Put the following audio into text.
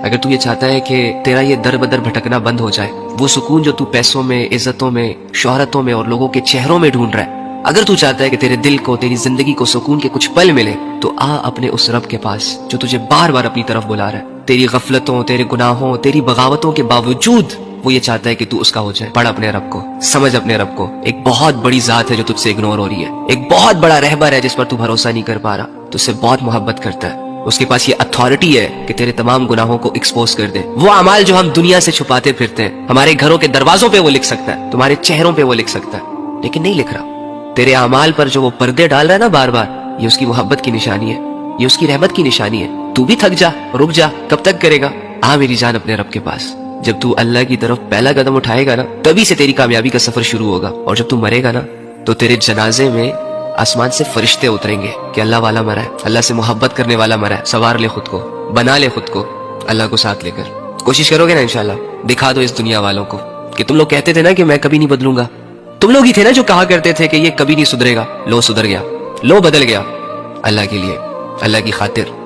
اگر تو یہ چاہتا ہے کہ تیرا یہ در بدر بھٹکنا بند ہو جائے، وہ سکون جو تو پیسوں میں، عزتوں میں، شہرتوں میں اور لوگوں کے چہروں میں ڈھونڈ رہا ہے، اگر تو چاہتا ہے کہ تیرے دل کو، تیری زندگی کو سکون کے کچھ پل ملے، تو آ اپنے اس رب کے پاس جو تجھے بار بار اپنی طرف بلا رہا ہے۔ تیری غفلتوں، تیرے گناہوں، تیری بغاوتوں کے باوجود وہ یہ چاہتا ہے کہ تو اس کا ہو جائے۔ پڑھ اپنے رب کو، سمجھ اپنے رب کو۔ ایک بہت بڑی ذات ہے جو تجھ سے اگنور ہو رہی ہے، ایک بہت بڑا رہبر ہے جس پر تو بھروسہ نہیں کر پا رہا، تو اس سے بہت محبت کرتا ہے۔ اس کے پاس یہ اتھارٹی ہے کہ تیرے تمام گناہوں کو ایکسپوز کر دے۔ وہ اعمال جو ہم دنیا سے چھپاتے پھرتے ہیں، ہمارے گھروں کے دروازوں پہ وہ لکھ سکتا ہے، تمہارے چہروں پہ وہ لکھ سکتا ہے، لیکن نہیں لکھ رہا۔ تیرے اعمال پر جو وہ پردے ڈال رہا ہے نا بار بار، یہ اس کی محبت کی نشانی ہے، یہ اس کی رحمت کی نشانی ہے۔ تو بھی تھک جا، رک جا، کب تک کرے گا؟ آ میری جان اپنے رب کے پاس۔ جب تو اللہ کی طرف پہلا قدم اٹھائے گا نا، تبھی سے تیری کامیابی کا سفر شروع ہوگا، اور جب تو مرے گا نا تو تیرے جنازے میں آسمان سے فرشتے اتریں گے کہ اللہ والا مرا ہے، اللہ سے محبت کرنے والا مرا ہے۔ سوار لے خود کو، بنا لے خود کو اللہ کو ساتھ لے کر۔ کوشش کرو گے نا انشاءاللہ، دکھا دو اس دنیا والوں کو کہ تم لوگ کہتے تھے نا کہ میں کبھی نہیں بدلوں گا، تم لوگ ہی تھے نا جو کہا کرتے تھے کہ یہ کبھی نہیں سدھرے گا، لو سدھر گیا، لو بدل گیا۔ اللہ کے لیے، اللہ کی خاطر